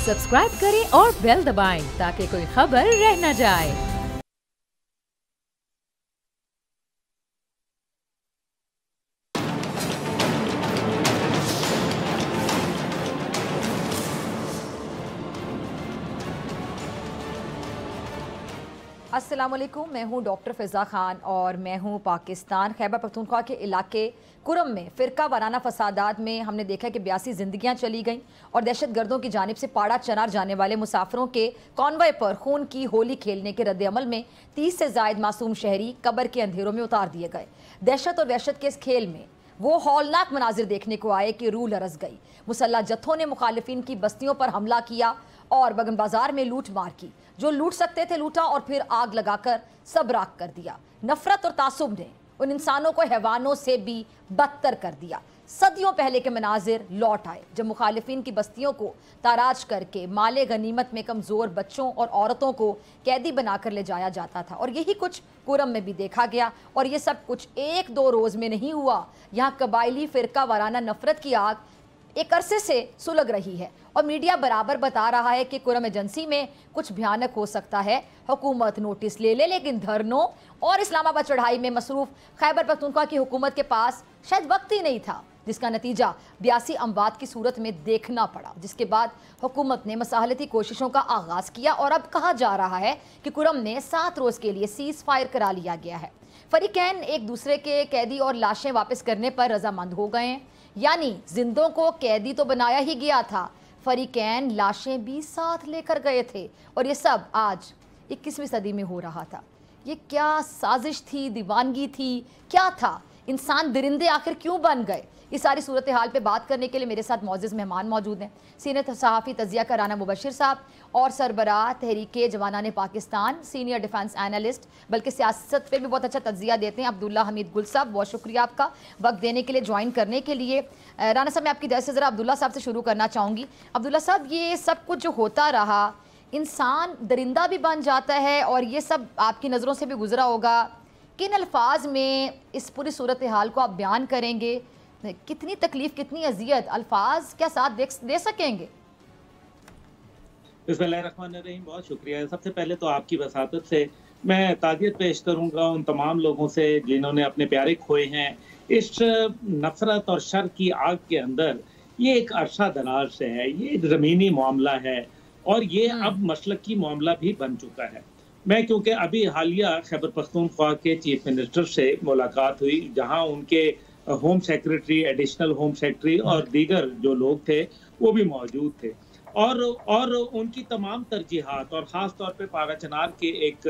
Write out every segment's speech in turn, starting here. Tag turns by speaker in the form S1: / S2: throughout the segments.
S1: Subscribe करें और bell दबाएं ताकि कोई खबर रह न जाए।
S2: अस्सलामुअलैकुम, मैं हूं डॉक्टर फ़िज़ा खान और मैं हूं पाकिस्तान खैबर पख्तूनख्वा के इलाके कुरम में फ़िरका वाराना फसादात में हमने देखा कि 82 ज़िंदगियाँ चली गईं और दहशत गर्दों की जानिब से पाड़ा चनार जाने वाले मुसाफिरों के कॉन्वॉय पर खून की होली खेलने के रद्द-ए-अमल में 30 से ज़ायद मासूम शहरी कब्र के अंधेरों में उतार दिए गए। दहशत और वहशत के इस खेल में वो हौलनाक मनाजिर देखने को आए कि रूह लरस गई। मुसल्लह जत्थों ने मुखालिफिन की बस्तियों पर हमला किया और बगन बाजार में लूट मार की। जो लूट सकते थे लूटा और फिर आग लगाकर सब राख कर दिया। नफरत और तासुब ने उन इंसानों को हैवानों से भी बदतर कर दिया। सदियों पहले के मनाजिर लौट आए जब मुखालिफिन की बस्तियों को ताराज करके माले गनीमत में कमज़ोर बच्चों और औरतों को कैदी बनाकर ले जाया जाता था। और यही कुछ कुरम में भी देखा गया और ये सब कुछ एक दो रोज़ में नहीं हुआ। यहाँ कबायली फ़िरका वाराना नफरत की आग एक अरसे से सुलग रही है और मीडिया बराबर बता रहा है कि कुरम एजेंसी में कुछ भयानक हो सकता है। हुकूमत नोटिस ले लेकिन धरनों और इस्लामाबाद चढ़ाई में मसरूफ खैबर पख्तूनख्वा की हुकूमत के पास शायद वक्त ही नहीं था, जिसका नतीजा 82 अमवात की सूरत में देखना पड़ा। जिसके बाद हुकूमत ने मसाहलती कोशिशों का आगाज़ किया और अब कहा जा रहा है कि कुरम में 7 रोज़ के लिए सीज़ फायर करा लिया गया है। फरीकैन एक दूसरे के कैदी और लाशें वापस करने पर रजामंद हो गए हैं, यानी जिंदों को कैदी तो बनाया ही गया था, फरीकैन लाशें भी साथ लेकर गए थे। और ये सब आज 21वीं सदी में हो रहा था। ये क्या साजिश थी, दीवानगी थी, क्या था? इंसान दरिंदे आखिर क्यों बन गए? इस सारी सूरत हाल पे बात करने के लिए मेरे साथ मौजूद मेहमान मौजूद हैं। सीनियर सहाफ़ी तजिया का राना मुबशिर साहब और सरबराह तहरीके जवानाने पाकिस्तान, सीनियर डिफेंस एनालिस्ट, बल्कि सियासत पे भी बहुत अच्छा तजिया देते हैं, अब्दुल्ला हमीद गुल साहब। बहुत शुक्रिया आपका वक्त देने के लिए, ज्वाइन करने के लिए। राना साहब, मैं आपकी दर से ज़रा अब्दुल्ला साहब से शुरू करना चाहूँगी। अब्दुल्ला साहब, ये सब कुछ जो होता रहा, इंसान दरिंदा भी बन जाता है और ये सब आपकी नज़रों से भी गुजरा होगा। किन अल्फाज में इस पूरी सूरत हाल को आप बयान करेंगे? कितनी तकलीफ, कितनी अजियत, अल्फाज क्या साथ दे सकेंगे?
S3: बिस्मिल्लाहिर्रहमानिर्रहीम, बहुत शुक्रिया। सबसे पहले तो आपकी वसातत से मैं ताज़ियत पेश करूंगा उन तमाम लोगों से जिन्होंने अपने प्यारे खोए हैं इस नफरत और शर की आग के अंदर। ये एक अरसा दराज से है, ये एक ज़मीनी मामला है और ये अब मसलक की मामला भी बन चुका है। मैं क्योंकि अभी हालिया खैबर पख्तूनख्वा के चीफ मिनिस्टर से मुलाकात हुई, जहाँ उनके home secretary, additional home secretary और दीगर जो लोग थे वो भी मौजूद थे और उनकी तमाम तरजीहात और ख़ास तौर पे पारा चनार के एक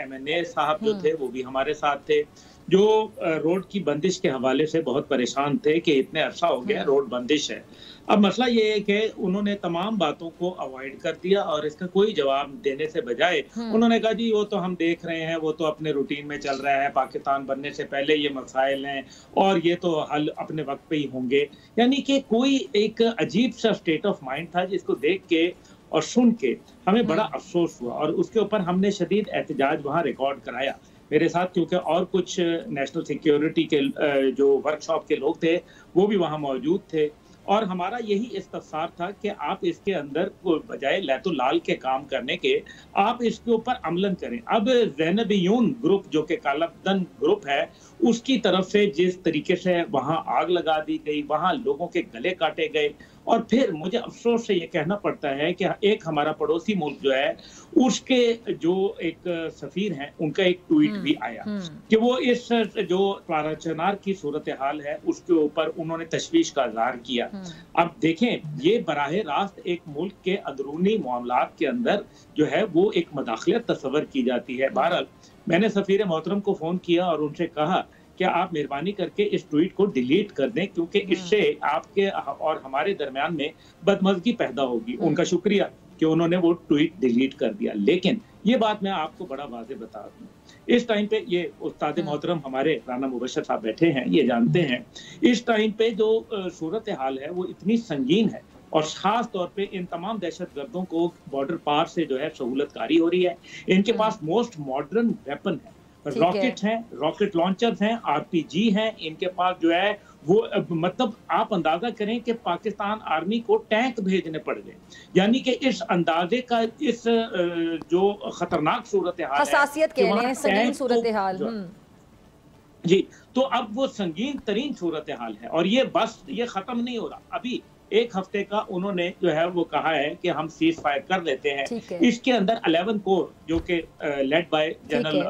S3: MNA साहब जो थे वो भी हमारे साथ थे, जो रोड की बंदिश के हवाले से बहुत परेशान थे कि इतने अरसा हो गया रोड बंदिश है। अब मसला ये है कि उन्होंने तमाम बातों को अवॉइड कर दिया और इसका कोई जवाब देने से बजाय उन्होंने कहा जी वो तो हम देख रहे हैं, वो तो अपने रूटीन में चल रहा है, पाकिस्तान बनने से पहले ये मसाइल हैं और ये तो हल अपने वक्त पे ही होंगे। यानी कि कोई एक अजीब सा स्टेट ऑफ माइंड था जिसको देख के और सुन के हमें बड़ा अफसोस हुआ और उसके ऊपर हमने शदीद एहतजाज वहाँ रिकॉर्ड कराया मेरे साथ, क्योंकि और कुछ नेशनल सिक्योरिटी के जो वर्कशॉप के लोग थे वो भी वहाँ मौजूद थे और हमारा यही इस्तफसार था कि आप इसके अंदर बजाय लैतो लाल के काम करने के आप इसके ऊपर अमलन करें। अब ज़ैनबियून ग्रुप जो कि कालाबदन ग्रुप है उसकी तरफ से जिस तरीके से वहाँ आग लगा दी गई, वहाँ लोगों के गले काटे गए और फिर मुझे अफसोस से ये कहना पड़ता है कि एक हमारा पड़ोसी मुल्क जो है उसके जो एक सफीर हैं उनका एक ट्वीट भी आया कि वो इस जो पारा चनार की सूरत हाल है उसके ऊपर उन्होंने तशवीश का इज़हार किया। अब देखें, ये बराह रास्त एक मुल्क के अंदरूनी मामलात के अंदर जो है वो एक मदाखलत तस्वर की जाती है। बहरहाल मैंने सफीर मोहतरम को फ़ोन किया और उनसे कहा क्या आप मेहरबानी करके इस ट्वीट को डिलीट कर दें, क्योंकि इससे आपके और हमारे दरमियान में बदमज़गी पैदा होगी। उनका शुक्रिया कि उन्होंने वो ट्वीट डिलीट कर दिया। लेकिन ये बात मैं आपको बड़ा वाज़ेह बता दूं, इस टाइम पे ये उस्ताद मोहतरम हमारे राना मुबशिर साहब बैठे हैं, ये जानते हैं इस टाइम पे जो सूरत हाल है वो इतनी संगीन है और ख़ास तौर पे इन तमाम दहशत गर्दों को बॉर्डर पार से जो है सहूलतकारी हो रही है। इनके पास मोस्ट मॉडर्न वेपन है, रॉकेट हैं, रॉकेट लॉन्चर्स हैं, RPG हैं, इनके पास जो है वो मतलब आप अंदाजा करें कि पाकिस्तान आर्मी को टैंक भेजने पड़ गए, यानी कि इस अंदाजे का इस जो खतरनाक सूरत हाल है,
S2: हसासियत कह लें, संगीन सूरत हाल।
S3: जी, तो अब वो संगीन तरीन सूरत हाल है और ये बस ये खत्म नहीं हो रहा। अभी एक हफ्ते का उन्होंने जो है वो कहा है कि हम सीज फायर कर लेते हैं। इसके अंदर 11 कोर जो कि लेड बाय जनरल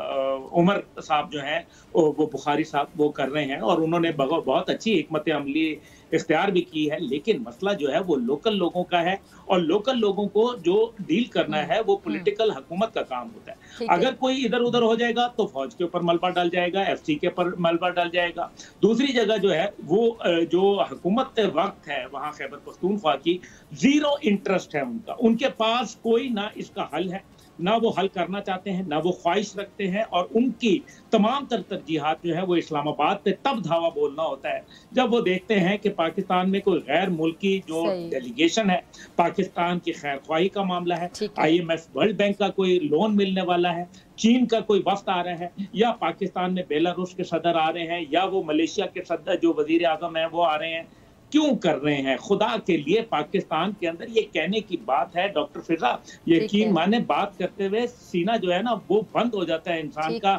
S3: उमर साहब जो हैं वो बुखारी साहब वो कर रहे हैं और उन्होंने बहुत अच्छी हिकमत अमली इख्तियार भी की है, लेकिन मसला जो है वो लोकल लोगों का है और लोकल लोगों को जो डील करना है वो पॉलिटिकल हुकूमत का काम होता है। अगर कोई इधर उधर हो जाएगा तो फौज के ऊपर मलबा डाल जाएगा, एफसी के ऊपर मलबा डाल जाएगा। दूसरी जगह जो है वो जो हुकूमत वक्त है वहाँ खैबर पख्तूनख्वा की, जीरो इंटरेस्ट है उनका, उनके पास कोई ना इसका हल है, ना वो हल करना चाहते हैं, ना वो ख्वाहिश रखते हैं और उनकी तमाम तरजीहात जो है वो इस्लामाबाद पे तब धावा बोलना होता है जब वो देखते हैं कि पाकिस्तान में कोई गैर मुल्की जो डेलीगेशन है, पाकिस्तान की खैर ख्वाही का मामला है, IMF वर्ल्ड बैंक का कोई लोन मिलने वाला है, चीन का कोई वफ्द आ रहा है, या पाकिस्तान में बेलारूस के सदर आ रहे हैं, या वो मलेशिया के सदर जो वजीर आजम है वो आ रहे हैं। क्यों कर रहे हैं? खुदा के लिए पाकिस्तान के अंदर ये कहने की बात है डॉक्टर फिजा, यकीन माने बात करते हुए सीना जो है ना वो बंद हो जाता है इंसान का,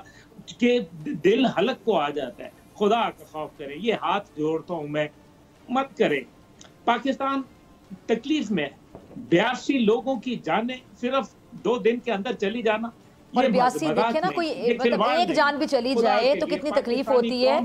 S3: के दिल हलक को आ जाता है। खुदा का खौफ करें, ये हाथ जोड़ता हूं मैं, मत करें। पाकिस्तान तकलीफ में 82 लोगों की जानें सिर्फ 2 दिन के अंदर चली जाना,
S2: और 82 देखे ना, कोई एक जान भी चली जाए तो कितनी तकलीफ होती है,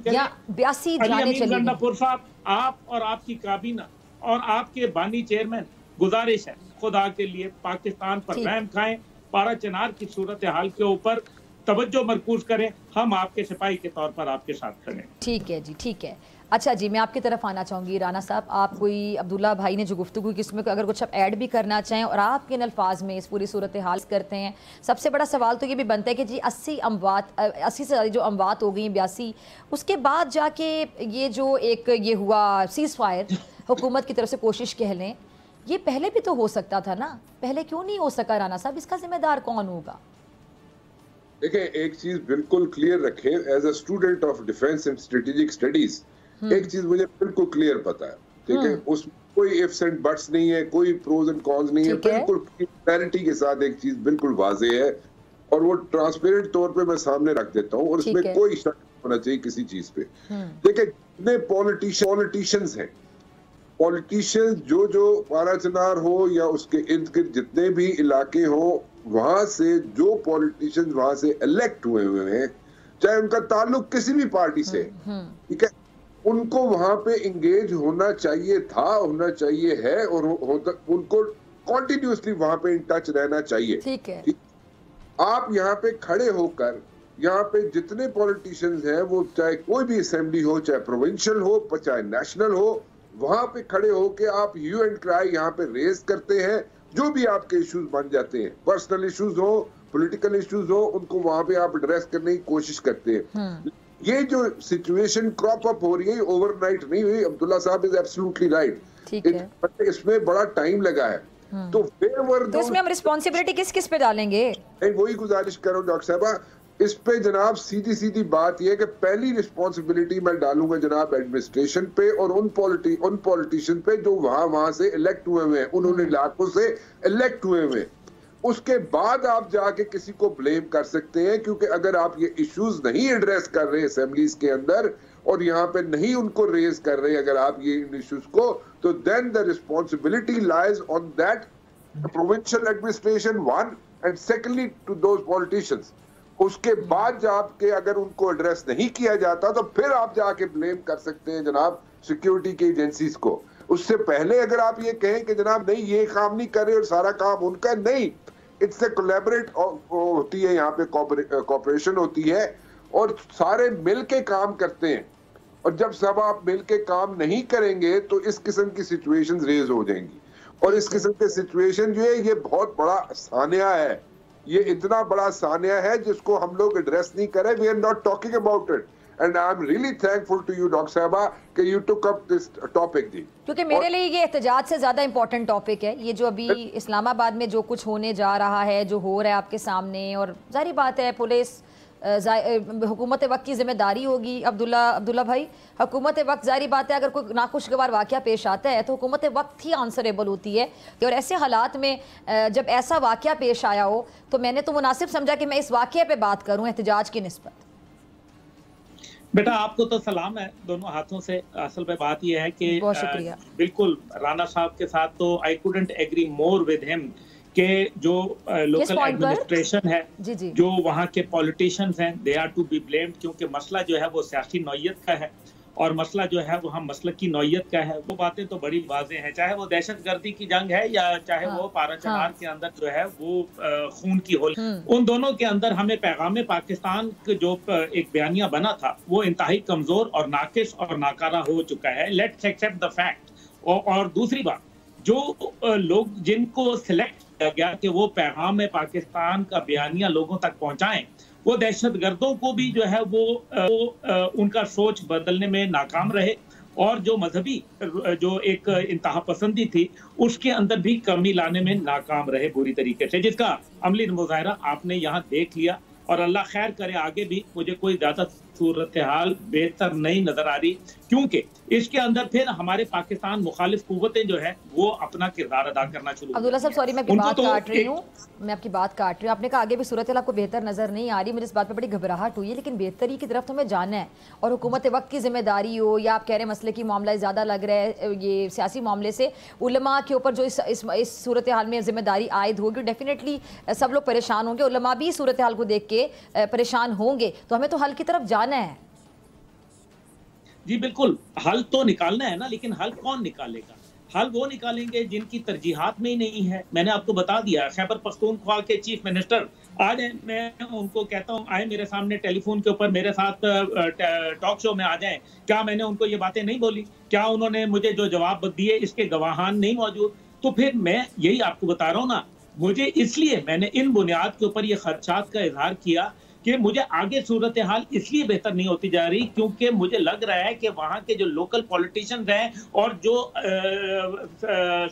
S2: या 82 जाने चली गई।
S3: आप और आपकी काबीना और आपके बानी चेयरमैन, गुजारिश है खुदा के लिए पाकिस्तान पर रहम खाएं, पारा चनार की सूरत हाल के ऊपर तवज्जो मरकूज करें, हम आपके सिपाही के तौर पर आपके साथ खड़े।
S2: ठीक है जी, ठीक है। अच्छा जी, मैं आपकी तरफ आना चाहूँगी राना साहब, आप कोई अब्दुल्ला भाई ने जो गुफ्तगू की इसमें अगर कुछ आप ऐड भी करना चाहें और आपके अल्फाज में इस पूरी सूरत हाल करते हैं। सबसे बड़ा सवाल तो ये भी बनता है कि जी 80 से ज़्यादा जो अमवात हो गई, 82, उसके बाद जाके ये जो एक ये हुआ सीज़ फायर हुकूमत की तरफ से कोशिश कह लें, ये पहले भी तो हो सकता था ना, पहले क्यों नहीं हो सका राना साहब? इसका जिम्मेदार कौन होगा?
S4: देखिए, एक चीज बिल्कुल क्लियर रखें, as a student of defence and strategic studies एक चीज मुझे बिल्कुल क्लियर पता है, ठीक है, उसमें कोई इफ्स एंड बट्स नहीं है, कोई प्रोज एंड कॉन्स नहीं है, बिल्कुल क्लैरिटी के साथ एक चीज बिल्कुल वाजे है और वो ट्रांसपेरेंट तौर पे मैं सामने रख देता हूँ और उसमें कोई शक होना चाहिए किसी चीज पे। देखिए, जितने पॉलिटिशियंस हैं, पॉलिटिशियंस जो पाराचनार हो या उसके इर्द गिर्द जितने भी इलाके हो, वहां से जो पॉलिटिशियंस वहां से इलेक्ट हुए हैं, चाहे उनका ताल्लुक किसी भी पार्टी से, ठीक है, उनको वहां पे इंगेज होना चाहिए था, होना चाहिए है और उनको कॉन्टिन्यूसली वहां पे इन टच रहना चाहिए।
S2: ठीक है,
S4: आप यहाँ पे खड़े होकर यहाँ पे जितने पॉलिटिशियंस हैं, वो चाहे कोई भी असेंबली हो, चाहे प्रोविंशियल हो, चाहे नेशनल हो, वहां पे खड़े होके आप ह्यू एंड क्राई यहाँ पे रेज करते हैं, जो भी आपके इश्यूज बन जाते हैं, पर्सनल इश्यूज हो, पॉलिटिकल इश्यूज हो, उनको वहां पे आप एड्रेस करने की कोशिश करते हैं। ये जो सिचुएशन क्रॉप अप हो रही है ओवरनाइट नहीं हुई, अब्दुल्ला साहब इज एब्सोल्युटली राइट, इसमें बड़ा टाइम लगा है। तो
S2: इसमें हम रिस्पांसिबिलिटी किस किस पे डालेंगे?
S4: वही गुजारिश करो डॉक्टर साहबा, इस पे जनाब सीधी बात यह है कि पहली रिस्पांसिबिलिटी मैं डालूंगा जनाब एडमिनिस्ट्रेशन पे और उन पॉलिटिशियन पे जो वहां से इलेक्ट हुए हैं, उन्होंने इलाकों से इलेक्ट हुए हैं। उसके बाद आप जाके किसी को ब्लेम कर सकते हैं, क्योंकि अगर आप ये इश्यूज नहीं एड्रेस कर रहे असेंबलीज के अंदर और यहाँ पे नहीं उनको रेज कर रहे अगर आप ये इश्यूज को, तो then the responsibility lies on that provincial administration one and secondly to those politicians. उसके बाद आपके अगर उनको एड्रेस नहीं किया जाता तो फिर आप जाके ब्लेम कर सकते हैं जनाब सिक्योरिटी की एजेंसीज को। उससे पहले अगर आप ये कहें कि जनाब नहीं ये काम नहीं कर रहे और सारा काम उनका, नहीं, इट्स ए कोलैबोरेट होती है, यहाँ पे कॉपरेशन होती है और सारे मिल के काम करते हैं। और जब सब आप मिल के काम नहीं करेंगे तो इस किस्म की सिचुएशंस रेज हो जाएंगी और इस किस्म के सिचुएशन जो है ये बहुत बड़ा सानिया है, ये इतना बड़ा सानिया है जिसको हम लोग एड्रेस नहीं करें। We are not talking about it and I am really thankful to you doctor साहबा कि you took up this topic जी,
S2: क्योंकि मेरे लिए ये एहतजाज से ज्यादा इंपॉर्टेंट टॉपिक है। ये जो अभी इस्लामाबाद में जो कुछ होने जा रहा है, जो हो रहा है आपके सामने, और जारी बात है पुलिस हुकूमत वक्त की जिम्मेदारी होगी। अब्दुल्ला भाई, हुकूमत वक्त ज़ाहिर बात है अगर कोई नाखुशगवार वाक़या पेश आता है तो हुकूमत वक्त ही आंसरेबल होती है, और ऐसे हालात में जब ऐसा वाक़या पेश आया हो तो मैंने तो मुनासिब समझा कि मैं इस वाक़ये पे बात करूँ एहतजाज की निस्बत।
S3: बेटा आपको तो सलाम है दोनों हाथों से। असल में बात यह है कि बिल्कुल राना साहब के साथ तो I couldn't agree more with him के जो लोकल एडमिनिस्ट्रेशन है
S2: जी।
S3: जो वहाँ के पॉलिटिशियंस हैं they are to be blamed, क्योंकि मसला जो है वो सियासी नौयत का है और मसला जो है वो हम मसलक की नौयत का है। वो बातें तो बड़ी वाज़ेह हैं, चाहे वो दहशतगर्दी की जंग है या चाहे वो पारा चनार के अंदर जो है वो खून की होल, उन दोनों के अंदर हमें पैगाम पाकिस्तान जो एक बयानिया बना था वो इंतहाई कमजोर और नाकिस और नाकारा हो चुका है। Let's accept the fact. और दूसरी बात, जो लोग जिनको सिलेक्ट किया गया कि वो पैगाम पाकिस्तान का बयानिया लोगों तक पहुंचाएं, वो दहशतगर्दों को भी जो है वो उनका सोच बदलने में नाकाम रहे, और जो मजहबी जो एक इंतहा पसंदी थी उसके अंदर भी कमी लाने में नाकाम रहे बुरी तरीके से, जिसका अमली मुजाहरा आपने यहाँ देख लिया। और अल्लाह खैर करे आगे भी। मुझे कोई ज्यादा सूरत हाल बेहतर नहीं नजर आ रही, क्योंकि इसके अंदर फिर हमारे पाकिस्तान मुखालिफ कुव्वतें जो है वो अपना किरदार अदा करना शुरू।
S2: अब्दुल्ला साहब सॉरी मैं आपकी बात काट रही हूँ, आपने कहा आगे भी सूरत हाल आपको बेहतर नजर नहीं आ रही, मुझे इस बात पर बड़ी घबराहट हुई है, लेकिन बेहतरी की तरफ तो हमें जाना है। और हुकूमत वक्त की जिम्मेदारी हो या आप कह रहे हैं मसले की मामला ज़्यादा लग रहा है ये सियासी मामले से, उलमा के ऊपर जो इस सूरत हाल में जिम्मेदारी आयद होगी, डेफिनेटली सब लोग परेशान होंगे, उलमा भी सूरत हाल को देख के परेशान होंगे, तो हमें तो हल की तरफ जाना है।
S3: जी बिल्कुल, हल तो निकालना है ना, लेकिन हल कौन निकालेगा? हल वो निकालेंगे जिनकी तरजीहात में ही नहीं है। मैंने आपको बता दिया, खैबर पख्तूनख्वा के चीफ मिनिस्टर आज मैं उनको कहता हूँ आए मेरे सामने टेलीफोन के ऊपर मेरे साथ टॉक शो में आ जाएं, क्या मैंने उनको ये बातें नहीं बोली? क्या उन्होंने मुझे जो जवाब दिए इसके गवाहान नहीं मौजूद? तो फिर मैं यही आपको बता रहा हूँ ना, मुझे इसलिए मैंने इन बुनियाद के ऊपर ये खदशात का इजहार किया कि मुझे आगे सूरत हाल इसलिए बेहतर नहीं होती जा रही क्योंकि मुझे लग रहा है कि वहाँ के जो लोकल पॉलिटिशियंस हैं और जो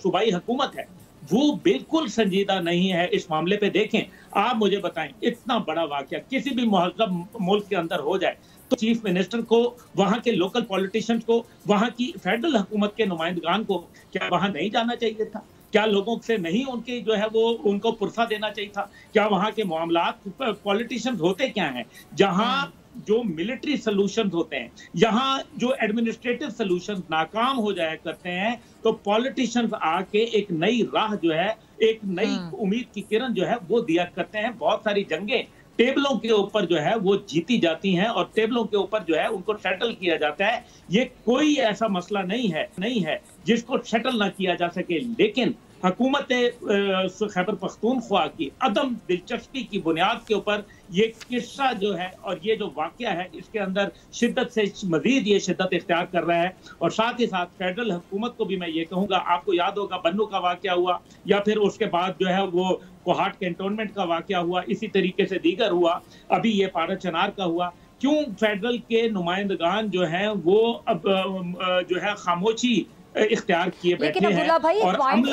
S3: सूबाई हुकूमत है वो बिल्कुल संजीदा नहीं है इस मामले पे। देखें, आप मुझे बताएं, इतना बड़ा वाकया किसी भी महज़ब मुल्क के अंदर हो जाए तो चीफ मिनिस्टर को, वहाँ के लोकल पॉलिटिशियंस को, वहाँ की फेडरल हुकूमत के नुमाइंदगान को क्या वहाँ नहीं जाना चाहिए था? क्या लोगों से नहीं उनके जो है वो उनको पुरसा देना चाहिए था? क्या वहाँ के मामलात पॉलिटिशियंस होते क्या हैं? जहाँ जो मिलिट्री सॉल्यूशंस होते हैं, यहाँ जो एडमिनिस्ट्रेटिव सॉल्यूशंस नाकाम हो जाया करते हैं, तो पॉलिटिशियंस आके एक नई राह जो है, एक नई उम्मीद की किरण जो है वो दिया करते हैं। बहुत सारी जंगें टेबलों के ऊपर जो है वो जीती जाती हैं और टेबलों के ऊपर जो है उनको सेटल किया जाता है। ये कोई ऐसा मसला नहीं है जिसको सेटल ना किया जा सके, लेकिन हुकूमत खैबर पख्तूनख्वा की अदम दिलचस्पी की बुनियाद के ऊपर ये किस्सा जो है और ये जो वाकया है इसके अंदर शिद्दत से मजीद ये शिद्दत इख्तियार कर रहा है। और साथ ही साथ फेडरल हुकूमत को भी मैं ये कहूँगा, आपको याद होगा बन्नू का वाकया हुआ या फिर उसके बाद जो है वो कोहाट कैंटोनमेंट का वाकया हुआ, इसी तरीके से दीगर हुआ, अभी ये पारा चनार का हुआ। क्यों फेडरल के नुमाइंदगान जो है वो अब जो है खामोशी इख्तियार किए बैठे हैं?
S2: लेकिन अब्दुल्ला भाई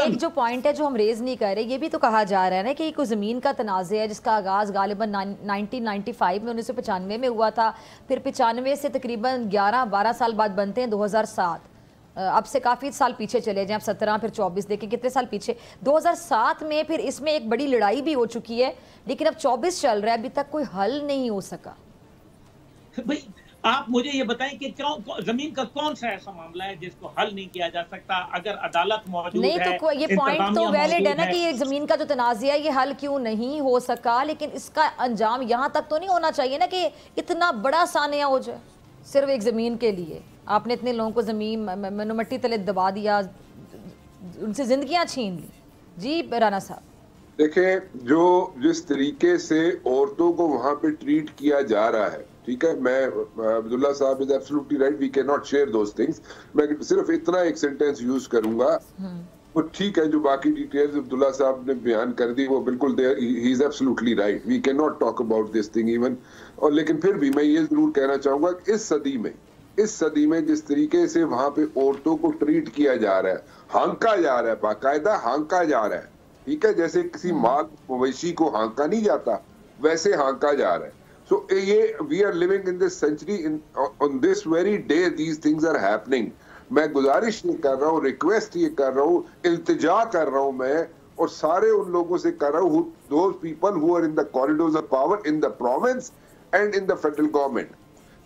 S2: एक जो पॉइंट है जो हम रेज नहीं कर रहे, ये भी तो कहा जा रहा है ना कि कोई ज़मीन का तनाज़े है जिसका आगाज़ गालिबन 1995 में 1995 में हुआ था, फिर 95 से तकरीबन 11-12 साल बाद बनते हैं 2007। अब से काफ़ी साल पीछे चले जाएं, अब 17 फिर 24 देखें कितने साल पीछे। 2007 में फिर इसमें एक बड़ी लड़ाई भी हो चुकी है, लेकिन अब 24 चल रहा है, अभी तक कोई हल नहीं हो सका।
S3: भाई आप मुझे ये बताएं कि क्यों जमीन का कौन सा ऐसा मामला है जिसको हल नहीं किया जा सकता? अगर अदालत मौजूद
S2: नहीं है, तो ये पॉइंट तो वैलिड है ना कि ये जमीन का जो तनाज़ा है ये हल क्यों नहीं हो सका, लेकिन इसका अंजाम यहाँ तक तो नहीं होना चाहिए ना कि इतना बड़ा सानिया हो जाए सिर्फ एक ज़मीन के लिए। आपने इतने लोगों को ज़मीन मट्टी तले दबा दिया, उनसे जिंदगियाँ छीन ली। जी राना साहब
S4: देखें, जो जिस तरीके से औरतों को वहाँ पे ट्रीट किया जा रहा है, ठीक है, मैं अब्दुल्ला साहब is absolutely right, we can not share those things. मैं सिर्फ इतना एक सेंटेंस यूज करूंगा, वो ठीक है, जो बाकी डिटेल्स अब्दुल्ला साहब ने बयान कर दी वो बिल्कुल ही is absolutely right, we can not talk about this thing even. और लेकिन फिर भी मैं ये जरूर कहना चाहूंगा कि इस सदी में जिस तरीके से वहां पे औरतों को ट्रीट किया जा रहा है, हांका जा रहा है, बाकायदा हांका जा रहा है, ठीक है, जैसे किसी माल मवेशी को हांका नहीं जाता वैसे हांका जा रहा है। So ये we are living in this century, on this very day these things are happening. मैं गुजारिश ये कर रहा हूँ, रिक्वेस्ट ये कर रहा हूँ, इल्तिजा कर रहा हूँ मैं, और सारे उन लोगों से कर रहा हूँ, those people who are in the corridors of power in the province and in the federal government.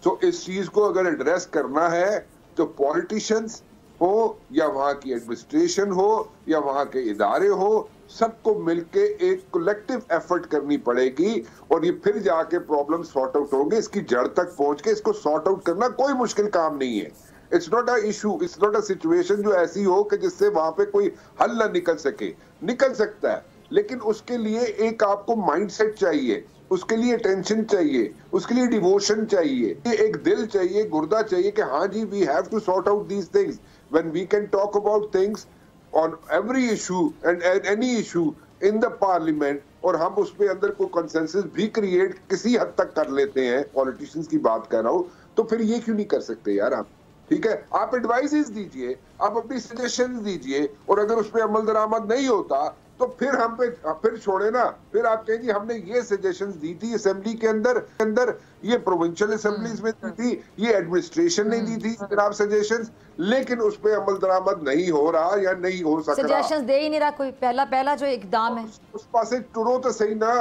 S4: So इस चीज को अगर एड्रेस करना है तो पॉलिटिशियंस हो या वहाँ की एडमिनिस्ट्रेशन हो या वहाँ के इदारे हो, सबको मिलके एक कलेक्टिव एफर्ट करनी पड़ेगी और ये फिर जाके प्रॉब्लम सॉर्ट आउट होंगे। इसकी जड़ तक पहुंच के इसको सॉर्ट आउट करना कोई मुश्किल काम नहीं है। It's not a issue, it's not a situation जो ऐसी हो कि जिससे वहां पे कोई हल ना निकल सके। निकल सकता है, लेकिन उसके लिए एक आपको माइंडसेट चाहिए, उसके लिए अटेंशन चाहिए, उसके लिए डिवोशन चाहिए, एक दिल चाहिए, गुर्दा चाहिए कि हाँ जी we have to sort out these things. When we can talk about things on every issue and any issue in the parliament, और हम उस पे अंदर कोई कंसेंसस भी क्रिएट किसी हद तक कर लेते हैं, पॉलिटिशियंस की बात कर रहा हूँ, तो फिर ये क्यों नहीं कर सकते यार आप? ठीक है, आप एडवाइसेस दीजिए, आप अपनी सजेशंस दीजिए, और अगर उस पर अमल दरामद नहीं होता तो फिर हम पे फिर छोड़े ना। फिर आप कहें जी हमने ये सजेशंस दी थी असेंबली के अंदर ये प्रोविंशियल असेंबलीज में दी थी, ये एडमिनिस्ट्रेशन ने दी थी जनाब सजेशंस, लेकिन उस पे अमल दरामद नहीं हो रहा या नहीं हो सक रहा।
S2: सजेशंस दे ही नहीं रहा कोई। पहला जो इकदाम है
S4: उस पास से टुरो तो सही ना,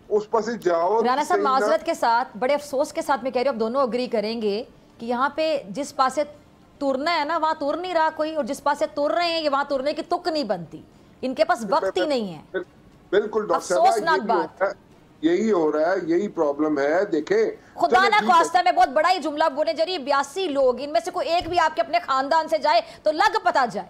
S4: उस पास से जाओ।
S2: राणा साहब माजरत के साथ, बड़े अफसोस के साथ मैं कह रही हूँ, आप दोनों अग्री करेंगे कि यहाँ पे जिस पास से तुरना है ना वहाँ तुर नहीं रहा कोई, और जिस पास से तुर रहे हैं वहाँ तुरने की तुक नहीं बनती। इनके पास वक्त ही नहीं है।
S4: बिल्कुल अफसोसनाक बात, यही हो रहा है, यही प्रॉब्लम है। देखे
S2: खुदा ना ख्वास्ता, मैं बहुत बड़ा ही जुमला बोलने जा रही है, 82 लोग, इनमें से कोई एक भी आपके अपने खानदान से जाए तो लग पता जाए।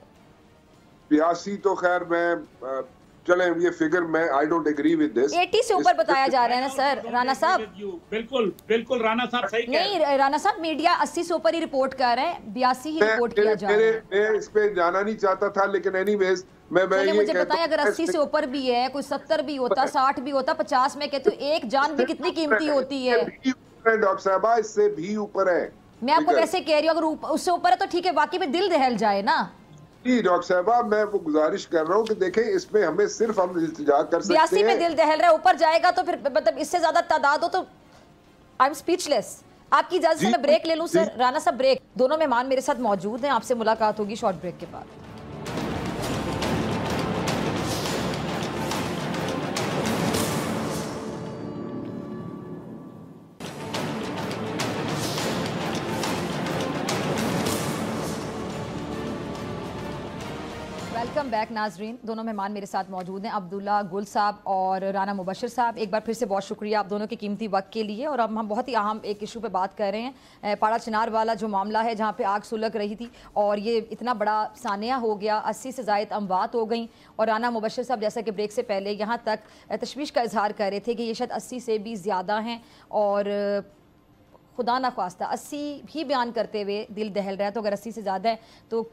S4: 82 तो खैर मैं चले ये फिगर मैं I don't agree with this.
S2: 80 से ऊपर बताया जा रहा है ना सर राणा साहब।
S3: बिल्कुल राणा साहब सही कह रहे हैं।
S2: नहीं राणा साहब, मीडिया 80 से ऊपर ही रिपोर्ट कर रहे हैं, 82 ही रिपोर्ट किया जा रहा है।
S4: मैं इस पे जाना नहीं चाहता था, लेकिन एनीवेज मैं ये
S2: मुझे बताएं, अगर 80 से ऊपर भी है, कोई 70 भी होता, 60 भी होता, 50 में कहते हो, एक जान भी कितनी कीमती होती है।
S4: डॉक्टर साहबा इससे भी ऊपर है।
S2: मैं आपको वैसे कह रही हूँ, अगर उससे ऊपर है तो ठीक है, बाकी में दिल दहल जाए ना।
S4: जी डॉक्टर साहबा, मैं वो गुजारिश कर रहा हूँ कि देखें इसमें हमें सिर्फ हम इल्तिजा कर सकते हैं।
S2: 82 में दिल दहल रहा है, ऊपर जाएगा तो फिर मतलब इससे ज्यादा तादाद हो तो आई एम स्पीचलेस। आपकी इजाजत से मैं ब्रेक ले लूं सर। राणा साहब ब्रेक। दोनों मेहमान मेरे साथ मौजूद हैं, आपसे मुलाकात होगी शॉर्ट ब्रेक के बाद। वेलकम बैक नाजरीन। दोनों मेहमान मेरे साथ मौजूद हैं, अब्दुल्ला गुल साहब और राना मुबशिर साहब। एक बार फिर से बहुत शुक्रिया आप दोनों के कीमती वक्त के लिए। और अब हम बहुत ही अहम एक इशू पे बात कर रहे हैं, पाड़ा चिनार वाला जो मामला है, जहाँ पे आग सुलग रही थी और ये इतना बड़ा सानिया हो गया, 80 से ज़ायद अमवात हो गई। और राना मुबशिर साहब जैसा कि ब्रेक से पहले यहाँ तक तशवीश का इजहार कर रहे थे कि ये शायद 80 से भी ज़्यादा हैं, और खुदा ना ख्वास्ता 80 भी बयान करते हुए दिल दहल रहा है, तो अगर 80 से ज़्यादा है तो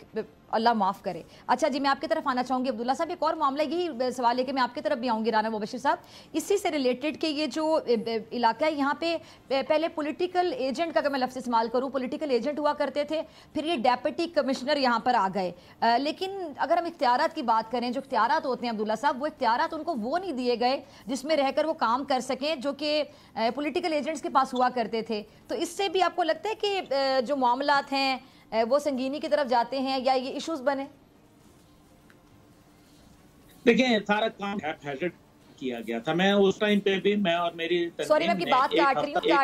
S2: अल्लाह माफ़ करे। अच्छा जी, मैं आपकी तरफ आना चाहूँगी अब्दुल्ला साहब। एक और मामला, यही सवाल है कि मैं आपकी तरफ भी आऊँगी राना मुबशिर साहब, इसी से रिलेटेड कि ये जो इलाका है यहाँ पे पहले पॉलिटिकल एजेंट का, अगर मैं लफ्ज़ इस्तेमाल करूँ, पॉलिटिकल एजेंट हुआ करते थे, फिर ये डेप्यूटी कमिश्नर यहाँ पर आ गए। लेकिन अगर हम इख्तियारात की बात करें, जो इख्तियारात होते हैं अब्दुल्ला साहब, वो इख्तियारात उनको वो नहीं दिए गए जिसमें रहकर वो काम कर सकें जो कि पॉलिटिकल एजेंट्स के पास हुआ करते थे। तो इससे भी आपको लगता है कि जो मामलात हैं वो संगीनी की तरफ जाते हैं या ये इश्यूज बने?
S3: देखिए, सारा काम हैज़ार्ड किया गया था। मैं उस टाइम पे भी, मैं और मेरी
S2: सॉरी मैं आपकी बात काट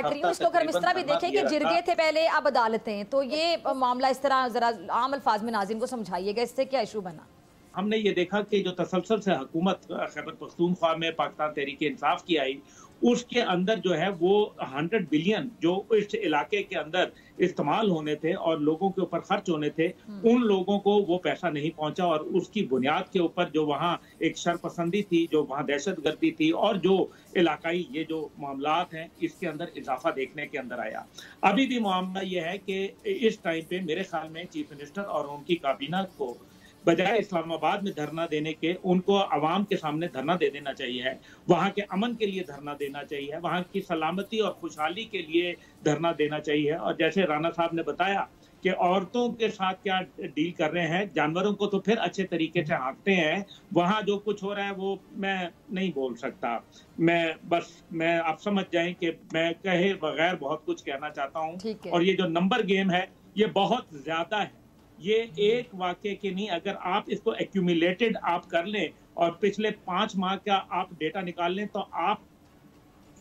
S2: रही हूँ। इसको अगर हम इस तरह भी देखें कि जिरगे थे पहले, अब अदालतें, तो ये मामला इस तरह जरा आम अल्फाज में नाज़रीन को समझाइएगा, इससे क्या इशू बना?
S3: हमने ये देखा कि जो तसलसल से हुकूमत खैबर पख्तूनख्वा में पाकिस्तान तहरीक इंसाफ की आई, उसके अंदर जो है वो 100 बिलियन जो इस इलाके के अंदर इस्तेमाल होने थे और लोगों के ऊपर खर्च होने थे, उन लोगों को वो पैसा नहीं पहुंचा। और उसकी बुनियाद के ऊपर जो वहाँ एक शरपसंदी थी, जो वहाँ दहशतगर्दी थी, और जो इलाकाई ये जो मामलात हैं, इसके अंदर इजाफा देखने के अंदर आया। अभी भी मामला ये है कि इस टाइम पे मेरे ख्याल में चीफ मिनिस्टर और उनकी काबीना को बजाय इस्लामाबाद में धरना देने के, उनको अवाम के सामने धरना दे देना चाहिए, वहाँ के अमन के लिए धरना देना चाहिए, वहाँ की सलामती और खुशहाली के लिए धरना देना चाहिए। और जैसे राना साहब ने बताया कि औरतों के साथ क्या डील कर रहे हैं। जानवरों को तो फिर अच्छे तरीके से हाँकते हैं, वहां जो कुछ हो रहा है वो मैं नहीं बोल सकता। मैं आप समझ जाएं कि मैं कहे बगैर बहुत कुछ कहना चाहता हूं। और ये जो नंबर गेम है ये बहुत ज्यादा है, ये एक वाक्य के नहीं, अगर आप इसको एक्यूमुलेटेड आप कर लें और पिछले 5 माह का आप डेटा निकाल लें तो आप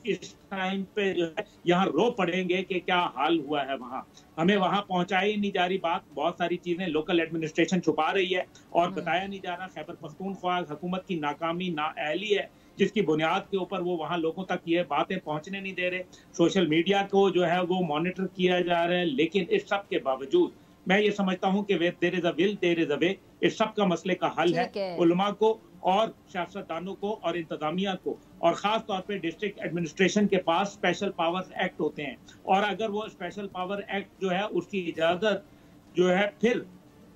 S3: इस टाइम पे जो है यहाँ रो पड़ेंगे कि क्या हाल हुआ है वहां। हमें वहां पहुंचाई नहीं जा रही बात, बहुत सारी चीजें लोकल एडमिनिस्ट्रेशन छुपा रही है और बताया नहीं जा रहा। खैबर पख्तूनख्वा हुकूमत की नाकामी नाअहली है जिसकी बुनियाद के ऊपर वो वहां लोगों तक ये बातें पहुंचने नहीं दे रहे। सोशल मीडिया को जो है वो मॉनिटर किया जा रहा है, लेकिन इस सब के बावजूद मैं ये समझता हूं कि there is a will there is a way. इस सब का मसले का हल है उलमा को और सियासतदानों को और इंतजामिया को, और खास तौर पे डिस्ट्रिक्ट एडमिनिस्ट्रेशन के पास स्पेशल पावर्स एक्ट होते हैं, और अगर वो स्पेशल पावर एक्ट जो है उसकी इजाजत जो है फिर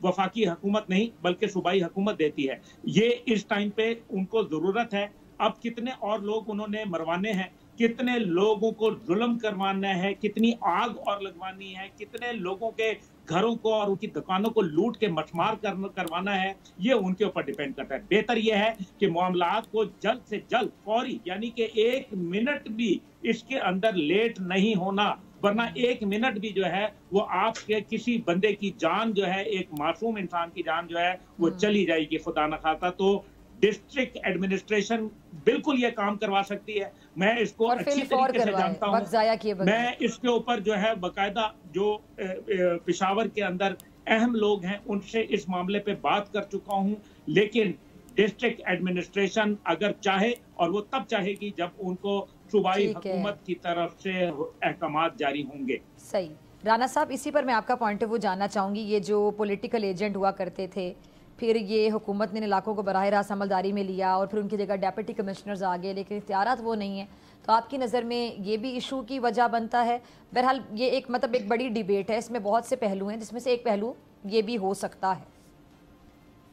S3: वफाकी हुकूमत नहीं बल्कि सूबाई हुकूमत देती है। ये इस टाइम पे उनको जरूरत है। अब कितने और लोग उन्होंने मरवाने हैं, कितने लोगों को जुल्म करवाना है, कितनी आग और लगवानी है, कितने लोगों के घरों को और उनकी दुकानों को लूट के मठमार करवाना है, ये उनके ऊपर डिपेंड करता है। बेहतर यह है कि मामलात को जल्द से जल्द फौरी, यानी कि 1 मिनट भी इसके अंदर लेट नहीं होना, वरना 1 मिनट भी जो है वो आपके किसी बंदे की जान जो है, एक मासूम इंसान की जान जो है वो चली जाएगी खुदा न खास्ता। तो डिस्ट्रिक्ट एडमिनिस्ट्रेशन बिल्कुल ये काम करवा सकती है, मैं इसको अच्छी तरीके से जानता हूँ। मैं इसके ऊपर जो है बाकायदा जो पेशावर के अंदर अहम लोग हैं उनसे इस मामले पे बात कर चुका हूँ, लेकिन डिस्ट्रिक्ट एडमिनिस्ट्रेशन अगर चाहे, और वो तब चाहेगी जब उनको सूबाई हुकूमत की तरफ से अहकामात जारी होंगे।
S2: सही। राना साहब, इसी पर मैं आपका पॉइंट ऑफ व्यू जानना चाहूँगी। ये जो पॉलिटिकल एजेंट हुआ करते थे, फिर ये हुकूमत ने इलाकों को बराह रास्त अमलदारी में लिया और फिर उनकी जगह डेप्यूटी कमिश्नर्स आ गए, लेकिन इख्तियारात वो नहीं है। तो आपकी नज़र में ये भी इशू की वजह बनता है? बहरहाल ये एक एक बड़ी डिबेट है, इसमें बहुत से पहलू हैं, जिसमें से एक पहलू ये भी हो सकता है।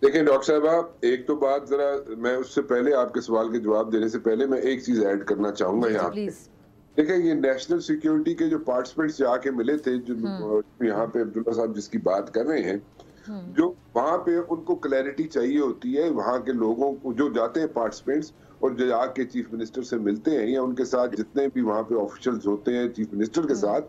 S4: देखिए डॉक्टर साहबा, एक तो बात जरा मैं उससे पहले आपके सवाल के जवाब देने से पहले मैं एक चीज ऐड करना चाहूंगा यहाँ। देखिए ये नेशनल सिक्योरिटी के जो पार्टिसिपेंट्स जाके मिले थे, जो यहाँ पे अब्दुल्ला साहब जिसकी बात कर रहे हैं, जो वहां पे उनको क्लैरिटी चाहिए होती है, वहां के लोगों को जो जाते हैं पार्टिसिपेंट्स और जो जाके चीफ मिनिस्टर से मिलते हैं या उनके साथ जितने भी वहां पे ऑफिशियल्स होते हैं चीफ मिनिस्टर के साथ,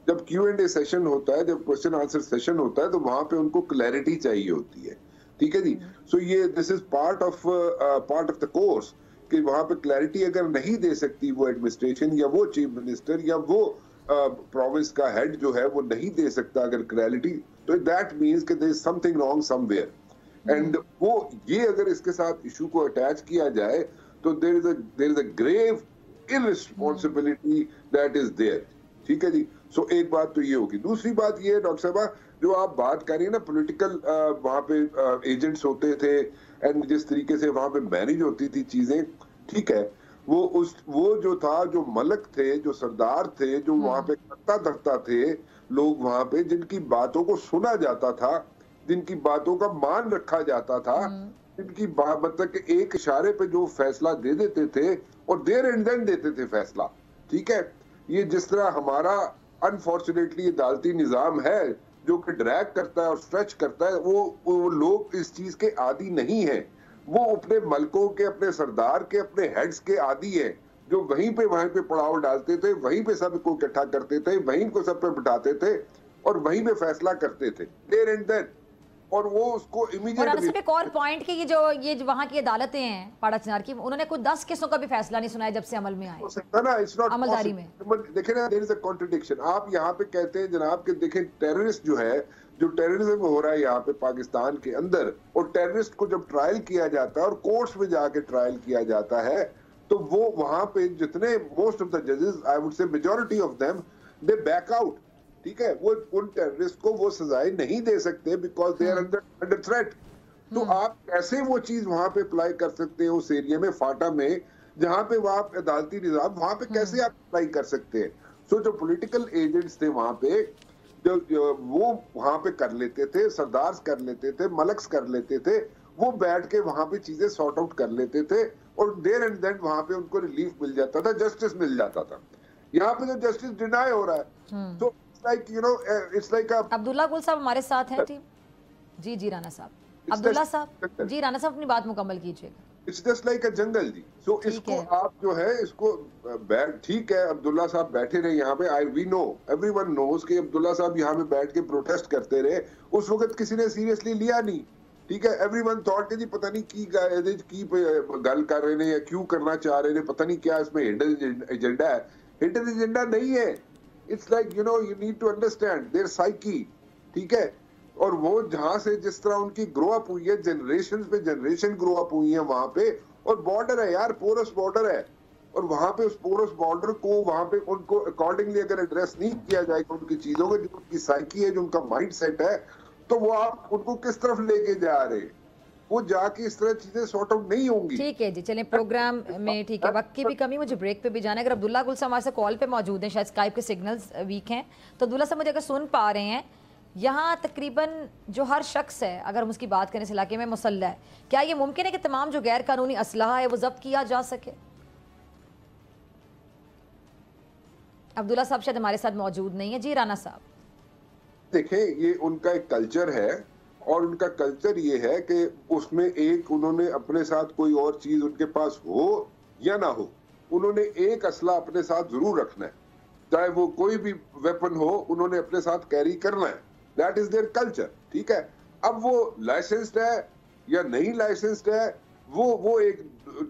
S4: जब Q&A सेशन होता है, जब क्वेश्चन आंसर सेशन होता है, तो वहां पे उनको क्लैरिटी चाहिए होती है। ठीक है जी। सो ये this is part of the course कि वहां पे क्लैरिटी अगर नहीं दे सकती वो एडमिनिस्ट्रेशन या वो चीफ मिनिस्टर या वो प्रोविंस का हेड जो है वो नहीं दे सकता अगर क्लैरिटी, तो दैट मीन्स कि there is something wrong somewhere. And वो ये अगर इसके साथ इशू को अटैच किया जाए तो there is a grave irresponsibility that is there. ठीक है जी। सो एक बात तो ये होगी। दूसरी बात ये है डॉक्टर साहबा, जो आप बात कर रही है ना पॉलिटिकल वहां पे एजेंट्स होते थे एंड जिस तरीके से वहां पे मैनेज होती थी चीजें, ठीक है, वो जो था, जो मलक थे, जो सरदार थे, जो वहां पे करता धरता थे लोग वहां पे, जिनकी बातों को सुना जाता था, जिनकी बातों का मान रखा जाता था, जिनकी बात मतलब कि एक इशारे पे जो फैसला दे देते थे और देर एंड देन देते थे फैसला। ठीक है। ये जिस तरह हमारा अनफॉर्चुनेटली अदालती निजाम है जो कि ड्रैग करता है और स्ट्रेच करता है, वो लोग इस चीज के आदी नहीं है। वो अपने मलकों के, अपने सरदार के, अपने हेड्स के आदी है, जो वहीं पे पड़ाव डालते थे, वहीं पे सबको इकट्ठा करते थे, वहीं को सब पे बिठाते थे और वहीं पे फैसला करते थे देयर एंड देन, और वो उसको इमीडिएटली।
S2: एक और पॉइंट कि ये जो वहाँ की अदालतें हैं पाड़ा चिनार की, उन्होंने कुछ 10 केसों का भी फैसला नहीं सुनाया जब से अमल में आए।
S4: हो सकता ना, इट्स नॉट
S2: अमलदारी में।
S4: देखें ना, देयर इज अ कॉन्ट्रडिक्शन। आप यहाँ पे कहते हैं जनाब कि देखें टेररिस्ट जो है, जो टेररिज्म हो रहा है यहाँ पे पाकिस्तान के अंदर, और टेररिस्ट को जब ट्रायल किया जाता है और कोर्ट्स में जाके ट्रायल किया जाता है, तो वो वहां पे जितने मोस्ट ऑफ द जजेस, I would say majority of them, they back out. ठीक है। वो उन टेररिस्ट को वो सजाएं नहीं दे सकते because they are under threat. तो आप कैसे वो चीज वहां पे अप्लाई कर सकते हैं उस एरिया में, फाटा में, जहां पे वो आप अदालती निजाम, वहां पे कैसे आप अप्लाई कर सकते हैं? सो जो पॉलिटिकल एजेंट्स थे वहां पे, जो वो वहां पे कर लेते थे, सरदार कर लेते थे, मलक्स कर लेते थे, वो बैठ के वहां पे चीजें सॉर्ट आउट कर लेते थे और देयर एंड देन वहां पे उनको रिलीफ मिल जाता था, जस्टिस मिल जाता था। यहाँ पे जो जस्टिस डिनाई हो रहा है, तो like, you know, it's like a
S2: Abdullah गुल साहब हमारे साथ हैं टीम। जी जी राना साहब, अब्दुल्ला साहब जी, राना साहब अपनी बात मुकम्मल कीजिएगा।
S4: इट्स जस्ट लाइक अ जंगल जी। सो इसको आप जो है इसको ठीक है, अब्दुल्ला साहब बैठे रहे यहाँ पे, वी नो, एवरीवन नोज कि अब्दुल्ला साहब यहाँ पे बैठ के प्रोटेस्ट करते रहे, उस वक्त किसी ने सीरियसली लिया नहीं, ठीक है। एवरीवन थॉट कि जी पता नहीं की गल कर रहे हैं या क्यों करना चाह रहे हैं, पता नहीं क्या इसमें हिडन एजेंडा है। हिडन एजेंडा नहीं है, it's like, you know, you need to understand their psyche, ठीक है। और वो जहां से जिस तरह उनकी ग्रो अप हुई है, जनरेशन पे जनरेशन ग्रो अप हुई है वहां पे, और बॉर्डर है यार, पोरस बॉर्डर है, और वहां पे उस पोरस बॉर्डर को वहां पे उनको अकॉर्डिंगली अगर एड्रेस नहीं किया जाएगा उनकी चीजों को, जो उनकी साइकी है, जो उनका माइंड सेट है, तो वो आप उनको किस तरफ लेके जा रहे हैं, वो जाके इस तरह चीजें सॉर्ट आउट नहीं होंगी।
S2: ठीक है जी, चलें प्रोग्राम में, ठीक है, वक्त की भी कमी, मुझे ब्रेक पे भी जाना है। अगर अब्दुल्ला गुल साहब हमारे साथ कॉल पे मौजूद हैं, शायद स्काइप के सिग्नल्स वीक हैं, तो अब्दुल्ला साहब मुझे अगर सुन पा रहे हैं, यहाँ तकरीबन जो हर शख्स है, अगर हम उसकी बात करें इस इलाके में मुसल्लह है, क्या ये मुमकिन है कि तमाम जो गैर कानूनी असलहा है वो जब्त किया जा सके? अब्दुल्ला साहब शायद हमारे साथ मौजूद नहीं है। जी राना साहब,
S4: देखें, ये उनका एक कल्चर है, और उनका कल्चर ये है कि उसमें एक उन्होंने अपने साथ कोई और चीज उनके पास हो या ना हो, उन्होंने एक असला अपने साथ जरूर रखना है, चाहे वो कोई भी वेपन हो, उन्होंने अपने साथ कैरी करना है। दैट इज देयर कल्चर, ठीक है। अब वो लाइसेंस्ड है या नहीं लाइसेंस्ड है, वो एक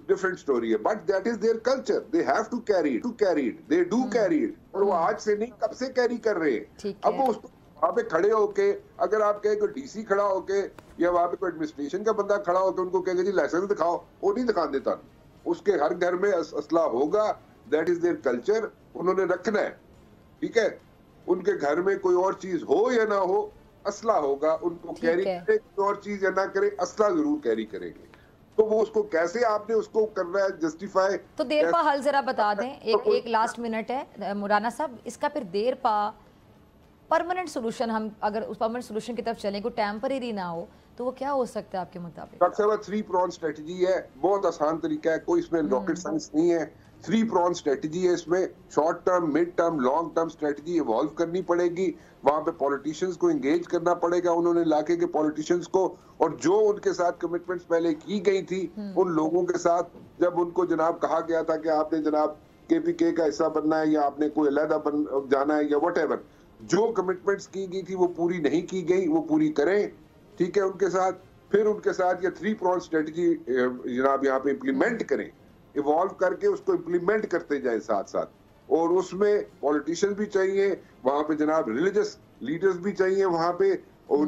S4: डिफरेंट स्टोरी है, but that is their culture, they have to carry it, they do carry it, और वो आज से नहीं, कब से कैरी कर रहे हैं। अब वो उसको वहां पे खड़े होके, अगर आप कहें कोई डीसी खड़ा होके या वहां पे कोई एडमिनिस्ट्रेशन का बंदा खड़ा होकर उनको कहेगा जी लाइसेंस दिखाओ, वो नहीं दिखा देता। उसके हर घर में असला होगा, दैट इज देयर कल्चर, उन्होंने रखना है, ठीक है। उनके घर में कोई और चीज हो या ना हो, असला होगा, उनको कैरी करे, कोई और चीज या ना करे, असला जरूर कैरी करेंगे। तो वो उसको कैसे आपने उसको करना है जस्टिफाई,
S2: तो देर पा हल जरा बता दें, एक लास्ट मिनट है मुराना साहब, इसका फिर देर पा परमानेंट सोल्यूशन, हम अगर उस परमानेंट सोल्यूशन की तरफ चलें, कोई टेम्परेरी ना हो, तो वो क्या हो सकता है आपके मुताबिक?
S4: डॉक्टर साहब, 3 pronged स्ट्रेटजी है, बहुत आसान तरीका है, कोई इसमें रॉकेट साइंस नहीं है। 3 pronged स्ट्रेटजी है, इसमें short term, mid term, long term strategy evolve करनी पड़ेगी। वहां पे पॉलिटिशियंस को एंगेज करना पड़ेगा, उन्होंने इलाके के पॉलिटिशियंस को, और जो उनके साथ कमिटमेंट्स पहले की गई थी उन लोगों के साथ, जब उनको जनाब कहा गया था कि आपने जनाब KPK का हिस्सा बनना है या आपने कोई अलहदा जाना है या व्हाटएवर, जो कमिटमेंट्स की गई थी वो पूरी नहीं की गई, वो पूरी करें, ठीक है। उनके साथ फिर उनके साथ ये 3 pronged स्ट्रेटजी जनाब यहाँ पे इम्प्लीमेंट करें, इवॉल्व करके उसको इम्प्लीमेंट करते जाएं साथ साथ, और उसमें पॉलिटिशियंस भी चाहिए वहां पे, जनाब रिलीजियस लीडर्स भी चाहिए वहां पे, और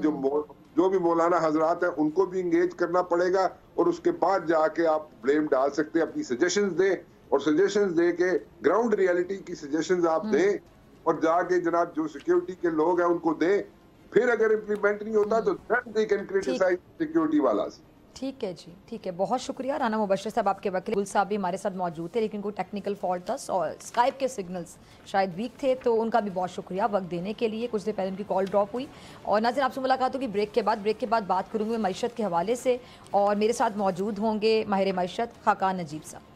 S4: जो भी मौलाना हजरात हैं उनको भी इंगेज करना पड़ेगा, और उसके बाद जाके आप ब्लेम डाल सकते हैं, अपनी सजेशंस दें, और सजेशंस दे के ग्राउंड रियलिटी की सजेशंस आप दें, और जाके जनाब जो सिक्योरिटी के लोग हैं उनको दें। फिर अगर इम्प्लीमेंट नहीं होता तो then they can criticize security वाला।
S2: ठीक है जी, ठीक है, बहुत शुक्रिया राना मुबश्शिर साहब, आपके वकील गुल साहब भी हमारे साथ मौजूद थे, लेकिन कोई टेक्निकल फॉल्ट था और स्काइप के सिग्नल्स शायद वीक थे, तो उनका भी बहुत शुक्रिया वक्त देने के लिए। कुछ देर पहले उनकी कॉल ड्रॉप हुई। और नाज़रीन, आपसे मुलाकात होगी ब्रेक के बाद बात करूँगी मैं मईशत के हवाले से, और मेरे साथ मौजूद होंगे माहिर मईशत खाकान नजीब साहब।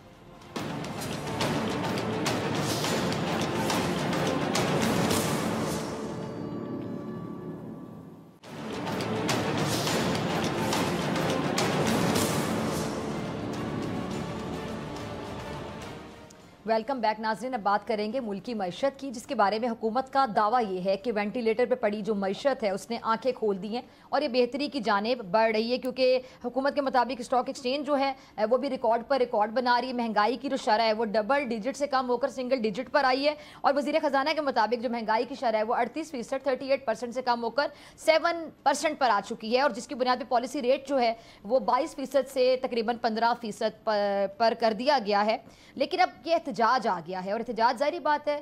S2: वेलकम बैक नाज़रीन, अब बात करेंगे मुल्की मईशत की, जिसके बारे में हुकूमत का दावा ये है कि वेंटिलेटर पे पड़ी जो मईशत है उसने आंखें खोल दी हैं और ये बेहतरी की जानिब बढ़ रही है, क्योंकि हुकूमत के मुताबिक स्टॉक एक्सचेंज जो है वो भी रिकॉर्ड पर रिकॉर्ड बना रही है। महंगाई की जो शरह है वो डबल डिजिट से कम होकर सिंगल डिजिट पर आई है, और वज़ीर ख़जाना के मुताबिक जो महंगाई की शरह है वो 38%, 38% से कम होकर 7% पर आ चुकी है, और जिसकी बुनियाद पर पॉलिसी रेट जो है वो 22% से तकरीबन 15% पर कर दिया गया है। लेकिन अब ये एहतजाज आ गया है, और एहतजाज ज़ाहिर बात है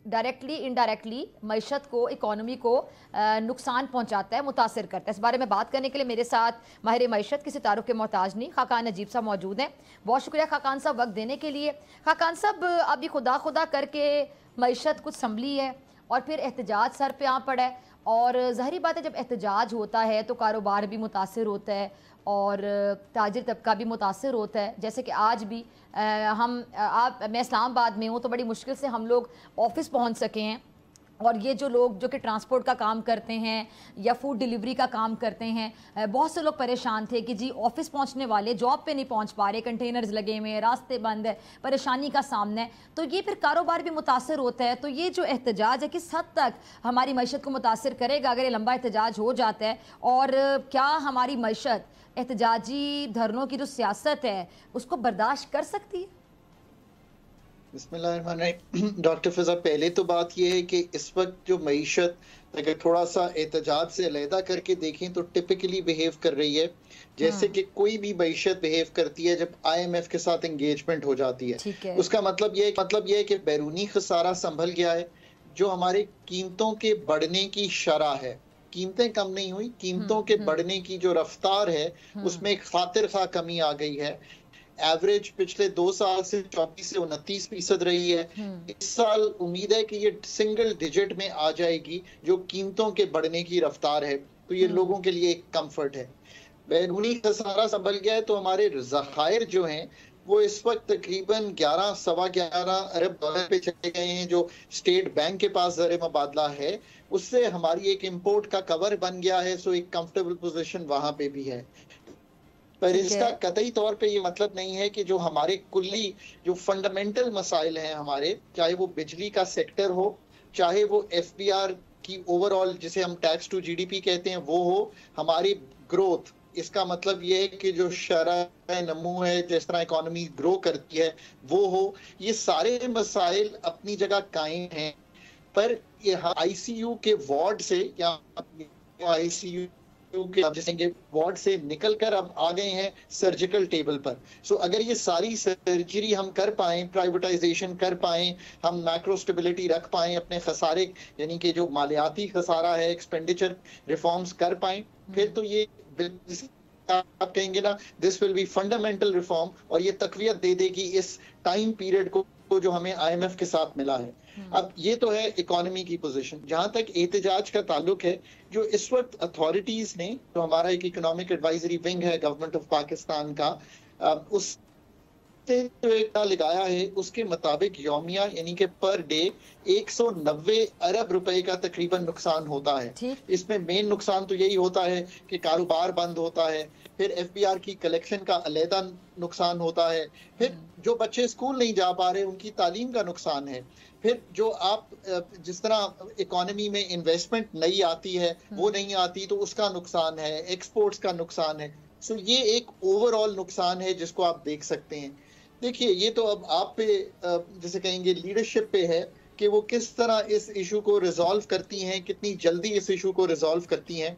S2: डायरेक्टली इनडायरेक्टली मईशत को, इकॉनमी को नुकसान पहुंचाता है, मुतासर करता है। इस बारे में बात करने के लिए मेरे साथ माहिर मईशत किसी तारुफ के मोहताज नहीं खाकान नजीब साहब मौजूद हैं। बहुत शुक्रिया खाकान साहब वक्त देने के लिए। खाकान साहब, अभी खुदा खुदा करके मईशत कुछ संभली है और फिर एहतजाज सर पे आ पड़ा है, और ज़ाहिर बात है जब एहतजाज होता है तो कारोबार भी मुतासर होता है और ताजिर तबका भी मुतासर होता है। जैसे कि आज भी मैं इस्लामाबाद में हूँ तो बड़ी मुश्किल से हम लोग ऑफिस पहुँच सके हैं, और ये जो लोग जो कि ट्रांसपोर्ट का काम करते हैं या फूड डिलीवरी का काम करते हैं, बहुत से लोग परेशान थे कि जी ऑफिस पहुंचने वाले जॉब पे नहीं पहुंच पा रहे, कंटेनर्स लगे हुए हैं, रास्ते बंद है, परेशानी का सामना है, तो ये फिर कारोबार भी मुतासर होता है। तो ये जो एहतजाज है किस हद तक हमारी मईशत को मुतासर करेगा अगर ये लंबा एहतजाज हो जाता है, और क्या हमारी मईशत एहतजाजी धरनों की जो सियासत है उसको बर्दाश्त कर सकती है?
S5: बिस्मिल्लाहिर्रहमानिर्रहीम। डॉक्टर फिजा, पहले तो बात यह है कि इस वक्त जो मईशत अगर थोड़ा सा एहतजाज से अलहदा करके देखें तो टिपिकली बिहेव कर रही है जैसे कि कोई भी मईशत बिहेव करती है जब IMF के साथ एंगेजमेंट हो जाती है। उसका मतलब यह है कि बैरूनी खसारा संभल गया है। जो हमारे कीमतों के बढ़ने की शरह है, कीमतें कम नहीं हुई, कीमतों के बढ़ने की जो रफ्तार है उसमें एक खातिर खा कमी आ गई है। एवरेज पिछले 2 साल से 34 से 29% रही है। इस साल उम्मीद है कि ये सिंगल डिजिट में आ जाएगी जो कीमतों के बढ़ने की रफ्तार है, तो ये लोगों के लिए एक कंफर्ट है। बैरूनी खसारा संभल गया है तो हमारे ज़खायर जो हैं वो इस वक्त तकरीबन 11-11.25 अरब डॉलर पे चले गए हैं। जो स्टेट बैंक के पास ज़र मुबादला है उससे हमारी एक इंपोर्ट का कवर बन गया है, सो एक कंफर्टेबल पोजीशन वहां पे भी है। पर इसका कतई तौर पे ये मतलब नहीं है कि जो हमारे कुल्ली जो फंडामेंटल मसाइल हैं हमारे, चाहे वो बिजली का सेक्टर हो, चाहे वो FBR की ओवरऑल जिसे हम टैक्स टू GDP कहते हैं वो हो, हमारी ग्रोथ, इसका मतलब ये है कि जो शरह नमू है, जिस तरह इकोनॉमी ग्रो करती है वो हो, ये सारे मसाइल अपनी जगह कायम हैं। पर ये ICU के वार्ड से या ICU के वार्ड से निकलकर अब आ गए हैं सर्जिकल टेबल पर। सो अगर ये सारी सर्जरी हम कर पाएं, प्राइवेटाइजेशन कर पाएं, हम मैक्रो स्टेबिलिटी रख पाएं, अपने खसारे यानी कि जो मालियाती खसारा है, एक्सपेंडिचर रिफॉर्म्स कर पाएं, फिर तो ये आप कहेंगे ना this will be fundamental reform, और ये तकवीत दे देगी इस टाइम पीरियड को जो हमें IMF के साथ मिला है। अब ये तो है इकोनॉमी की पोजीशन। जहां तक एहतजाज का ताल्लुक है, जो इस वक्त अथॉरिटीज ने, जो हमारा एक इकोनॉमिक एडवाइजरी विंग है गवर्नमेंट ऑफ पाकिस्तान का, उस लगाया है उसके मुताबिक यौमिया यानी कि पर डे 190 अरब रुपए का तकरीबन नुकसान होता है। इसमें मेन नुकसान तो यही होता है कि कारोबार बंद होता है, फिर FBR की कलेक्शन का अलहदा नुकसान होता है, फिर जो बच्चे स्कूल नहीं जा पा रहे उनकी तालीम का नुकसान है, फिर जो आप जिस तरह इकोनॉमी में इन्वेस्टमेंट नई आती है वो नहीं आती तो उसका नुकसान है, एक्सपोर्ट्स का नुकसान है। सो ये एक ओवरऑल नुकसान है जिसको आप देख सकते हैं। देखिए ये तो अब आप पे जैसे कहेंगे लीडरशिप पे है कि वो किस तरह इस इशू को रिजॉल्व करती हैं, कितनी जल्दी इस इशू को रिजॉल्व करती हैं।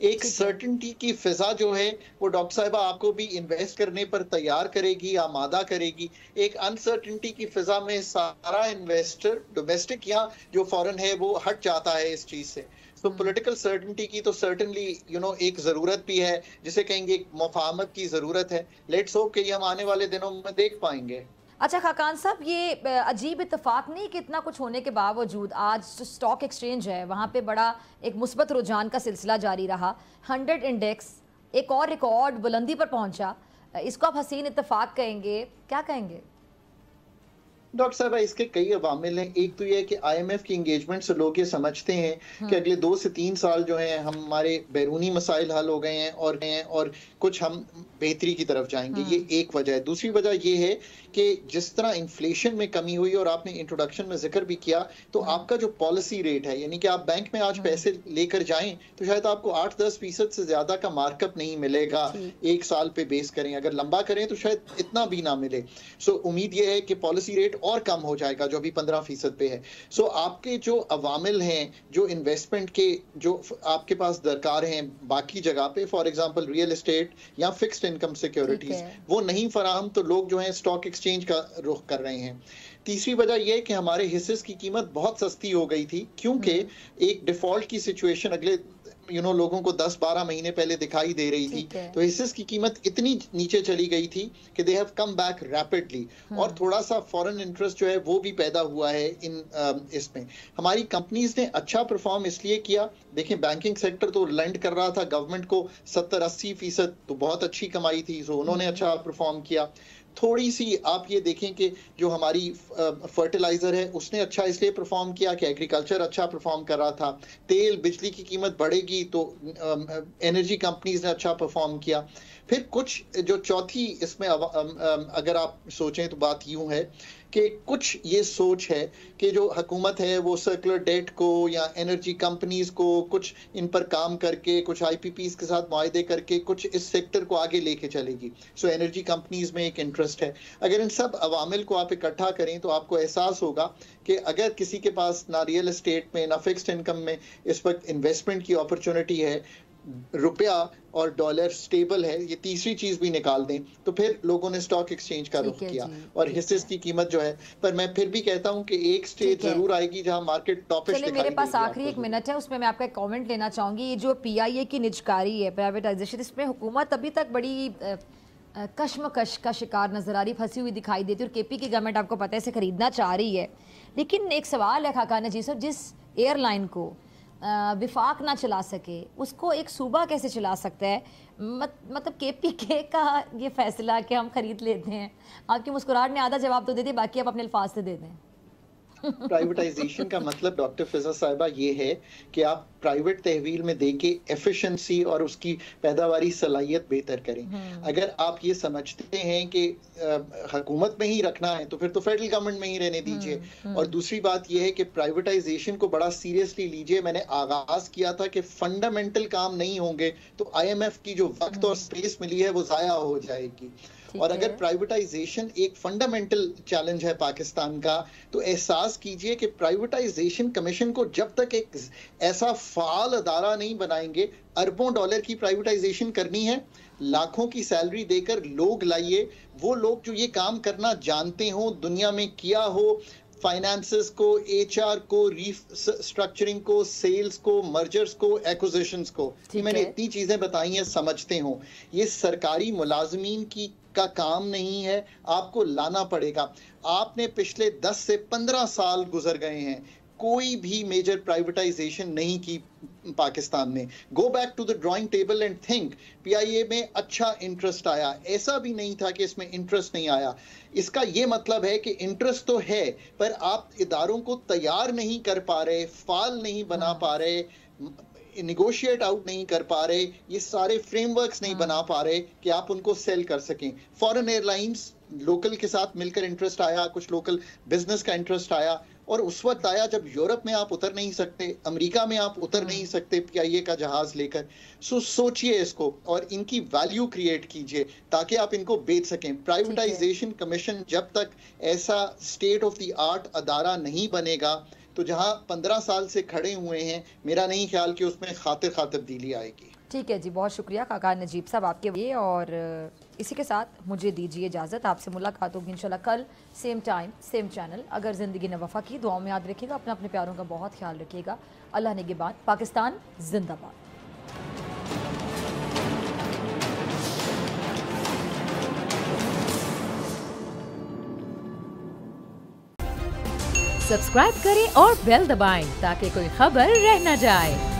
S5: एक सर्टेनिटी की फिजा जो है वो डॉक्टर साहिबा आपको भी इन्वेस्ट करने पर तैयार करेगी, आमादा करेगी। एक अनसर्टेनिटी की फिजा में सारा इन्वेस्टर डोमेस्टिक या जो फॉरेन है वो हट जाता है इस चीज से। तो पॉलिटिकल सर्टेनिटी की तो सर्टेनली एक जरूरत भी है, जिसे कहेंगे एक मुफाहमत की जरूरत है। लेट्स होप कि ये हम आने वाले दिनों में देख पाएंगे।
S2: अच्छा खाकान साहब, ये अजीब इत्तेफाक नहीं कि इतना कुछ होने के बावजूद आज स्टॉक एक्सचेंज है वहाँ पे बड़ा एक मुस्बत रुझान का सिलसिला जारी रहा। 100 इंडेक्स एक और रिकॉर्ड बुलंदी पर पहुंचा, इसको आप हसीन इत्तेफाक कहेंगे, क्या कहेंगे?
S5: डॉक्टर साहब इसके कई अवामिल हैं। एक तो यह है कि IMF की एंगेजमेंट से लोग ये समझते हैं कि अगले 2 से 3 साल जो हैं हमारे बैरूनी मसाइल हल हो गए हैं और कुछ हम बेहतरी की तरफ जाएंगे। ये एक वजह है। दूसरी वजह ये है कि जिस तरह इन्फ्लेशन में कमी हुई और आपने इंट्रोडक्शन में जिक्र भी किया, तो आपका जो पॉलिसी रेट है यानी कि आप बैंक में आज पैसे लेकर जाएं तो शायद आपको 8-10% से ज्यादा का मार्कअप नहीं मिलेगा। 1 साल पे बेस करें, अगर लंबा करें तो शायद इतना भी ना मिले। सो उम्मीद ये है कि पॉलिसी रेट और कम हो जाएगा जो अभी 15% पे है। सो आपके जो अवामिल हैं, जो इन्वेस्टमेंट के जो आपके पास दरकार हैं बाकी जगह पे, फॉर एग्जांपल रियल एस्टेट या फिक्स्ड इनकम सिक्योरिटीज, वो नहीं फराहम, तो लोग जो हैं स्टॉक एक्सचेंज का रुख कर रहे हैं। तीसरी वजह यह है कि हमारे हिस्से की कीमत बहुत सस्ती हो गई थी क्योंकि एक डिफॉल्ट की सिचुएशन अगले लोगों को 10-12 महीने पहले दिखाई दे रही थी। तो हिस्से की कीमत इतनी नीचे चली गई थी कि they have come back rapidly, और थोड़ा सा फॉरेन इंटरेस्ट जो है वो भी पैदा हुआ है इसमें। हमारी कंपनीज ने अच्छा परफॉर्म इसलिए किया, देखें बैंकिंग सेक्टर तो लेंड कर रहा था गवर्नमेंट को 70-80%, तो बहुत अच्छी कमाई थी, सो उन्होंने अच्छा परफॉर्म किया। थोड़ी सी आप ये देखें कि जो हमारी फर्टिलाइजर है उसने अच्छा इसलिए परफॉर्म किया कि एग्रीकल्चर अच्छा परफॉर्म कर रहा था, तेल बिजली की कीमत बढ़ेगी तो एनर्जी कंपनीज ने अच्छा परफॉर्म किया। फिर कुछ जो चौथी इसमें अगर आप सोचें तो बात यूं है कि कुछ ये सोच है कि जो हुकूमत है वो सर्कुलर डेट को या एनर्जी कंपनीज को कुछ इन पर काम करके, कुछ आईपीपीज के साथ मुआहदे करके कुछ इस सेक्टर को आगे लेके चलेगी। सो एनर्जी कंपनीज में एक इंटरेस्ट है। अगर इन सब अवामिल को आप इकट्ठा करें तो आपको एहसास होगा कि अगर किसी के पास ना रियल एस्टेट में ना फिक्स्ड इनकम में इस वक्त इन्वेस्टमेंट की अपॉर्चुनिटी है, रुपया और डॉलर स्टेबल है, ये तीसरी चीज भी निकाल दें, तो फिर लोगों ने स्टॉक एक्सचेंज का रुख किया और हिस्से की कीमत जो है, पर मैं फिर भी कहता हूं कि एक स्टेज जरूर आएगी जहां मार्केट टॉपिश दिखाई देगी।
S2: मेरे पास आखिरी 1 मिनट है, उसमें मैं आपका एक कमेंट लेना चाहूंगी। ये जो पीआईए की निजकारी है, प्राइवेटाइजेशन, इसमें हुकूमत अभी तक बड़ी कश्मकश का शिकार नजर आ रही, फंसी हुई दिखाई देती है और केपी की गवर्नमेंट आपको पता है इसे खरीदना चाह रही है। लेकिन एक सवाल है खाकान नजीर साहब, जिस एयरलाइन को विफाक ना चला सके उसको एक सूबा कैसे चला सकता है? मतलब केपीके का ये फैसला कि हम खरीद लेते हैं। आपकी मुस्कुराहट ने आधा जवाब तो दे दिया, बाकी आप अपने अल्फाज से दे दें।
S5: प्राइवेटाइजेशन का मतलब डॉक्टर फिजा साहिबा ये है कि आप प्राइवेट तहवील में देके एफिशिएंसी और उसकी पैदावारी सलाहियत बेहतर करें। अगर आप ये समझते हैं कि हुकूमत में ही रखना है तो फिर तो फेडरल गवर्नमेंट में ही रहने दीजिए। और दूसरी बात यह है कि प्राइवेटाइजेशन को बड़ा सीरियसली लीजिए। मैंने आगाज किया था कि फंडामेंटल काम नहीं होंगे तो IMF की जो वक्त और स्पेस मिली है वो जाया हो जाएगी। और अगर प्राइवेटाइजेशन एक फंडामेंटल चैलेंज है पाकिस्तान का, तो एहसास कीजिए कि प्राइवेटाइजेशन कमीशन को जब तक एक ऐसा फाल अदारा नहीं बनाएंगे, अरबों डॉलर की प्राइवेटाइजेशन करनी है, लाखों की सैलरी देकर लोग लाइए, वो लोग जो ये काम करना जानते हो, दुनिया में किया हो, फाइनेंसेस को, HR को, रीस्ट्रक्चरिंग को, सेल्स को, मर्जर्स को, एक्विजिशंस को, मैंने इतनी चीजें बताई हैं, समझते हो। ये सरकारी मुलाजमीन की का काम नहीं है, आपको लाना पड़ेगा। आपने पिछले 10 से 15 साल गुजर गए हैं, कोई भी मेजर प्राइवेटाइजेशन नहीं की पाकिस्तान में। Go back to the drawing table and think. PIA में अच्छा इंटरेस्ट आया, ऐसा भी नहीं था कि इसमें इंटरेस्ट नहीं आया। इसका ये मतलब है कि इंटरेस्ट तो है, पर आप इदारों को तैयार नहीं कर पा रहे, फाल नहीं बना पा रहे, निगोशिएट आउट नहीं कर पा रहे, ये सारे फ्रेमवर्क्स नहीं बना पा रहे कि आप उनको सेल कर सकें। फॉरेन एयरलाइंस लोकल के साथ मिलकर इंटरेस्ट आया, कुछ लोकल बिजनेस का इंटरेस्ट आया, और उस वक्त आया जब यूरोप में आप उतर नहीं सकते, अमेरिका में आप उतर नहीं सकते PIA का जहाज लेकर। सोचिए इसको और इनकी वैल्यू क्रिएट कीजिए ताकि आप इनको बेच सकें। प्राइवेटाइजेशन कमीशन जब तक ऐसा स्टेट ऑफ द आर्ट अदारा नहीं बनेगा, तो जहां 15 साल से खड़े हुए हैं, मेरा नहीं ख्याल कि उसमें खातिर तब्दीली आएगी।
S2: ठीक है जी, बहुत शुक्रिया खाकान नजीब साहब आपके लिए। और इसी के साथ मुझे दीजिए इजाज़त, आपसे मुलाकात होगी इंशाल्लाह कल सेम टाइम सेम चैनल। अगर ज़िंदगी ने वफ़ा की, दुआओं में याद रखिएगा, अपने अपने प्यारों का बहुत ख्याल रखिएगा। अल्लाह निगहबान। पाकिस्तान जिंदाबाद।
S1: सब्सक्राइब करें और बेल दबाएं ताकि कोई खबर रह न जाए।